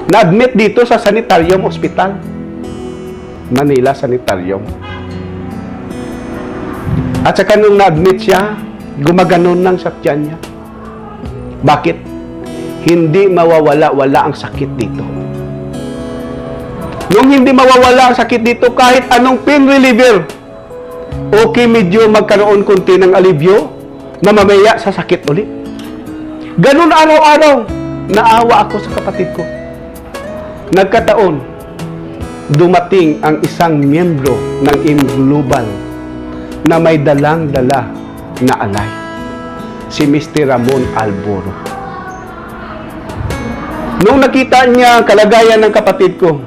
Na-admit dito sa Sanitarium Hospital. Manila Sanitarium. At saka nung na-admit siya, gumaganon lang sa tiyan niya. Bakit? Hindi mawawala-wala ang sakit dito. Nung hindi mawawala ang sakit dito, kahit anong pain reliever, okay, medyo magkaroon kunti ng alivyo, na mamaya sa sakit ulit. Ganun araw-araw, naawa ako sa kapatid ko. Nagkataon, dumating ang isang miyembro ng Global na may dalang-dala na alay. Si Mr. Ramon Alboro. Nung nakita niya ang kalagayan ng kapatid ko,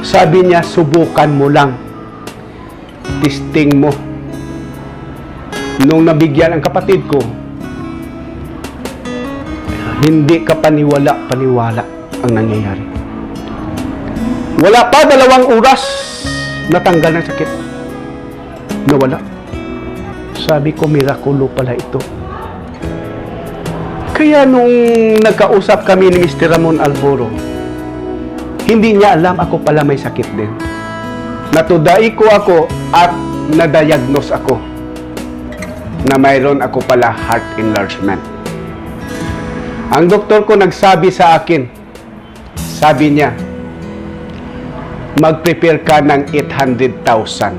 sabi niya, subukan mo lang. Testing mo. Nung nabigyan ang kapatid ko, hindi ka paniwala ang nangyayari. Wala pa 2 oras, natanggal ng sakit. Nawala. Sabi ko, mirakulo pala ito. Kaya nung nagkausap kami ni Mr. Ramon Alboro, hindi niya alam ako pala may sakit din. Natudai ko ako at na-diagnose ako na mayroon ako pala heart enlargement. Ang doktor ko nagsabi sa akin, sabi niya, mag-prepare ka ng 800,000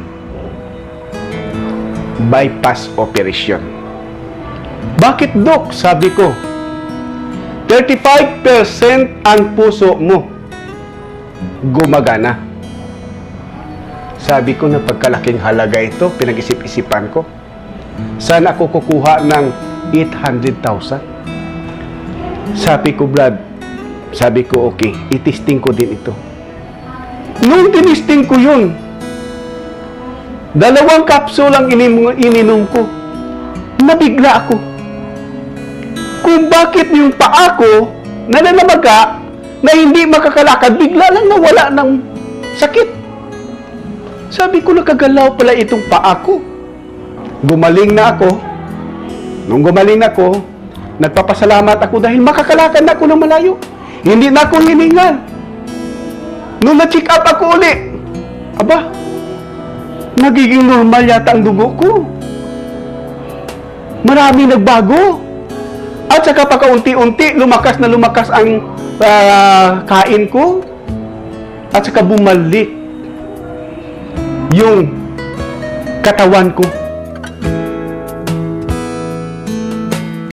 bypass operation. Bakit, Dok? Sabi ko, 35% ang puso mo gumagana. Sabi ko, na pagkalaking halaga ito, pinag-isip-isipan ko. Saan ako kukuha ng 800,000? Sabi ko, Brad, sabi ko, okay, itesting ko din ito. Nung tinisting ko yun, 2 kapsul ang ininom ko, nabigla ako. Kung bakit yung paa ko, nananamaga, na hindi makakalakad, bigla lang nawala ng sakit. Sabi ko, nakagalaw pala itong paa ko. Gumaling na ako. Nung gumaling ako, nagpapasalamat ako dahil makakalakad na ako ng malayo. Hindi na ako hiningal. Nung na-check up ako ulit, aba, nagiging normal yata ang dugo ko. Marami nagbago. At saka pagkaunti-unti, lumakas na lumakas ang kain ko. At saka bumalik yung katawan ko.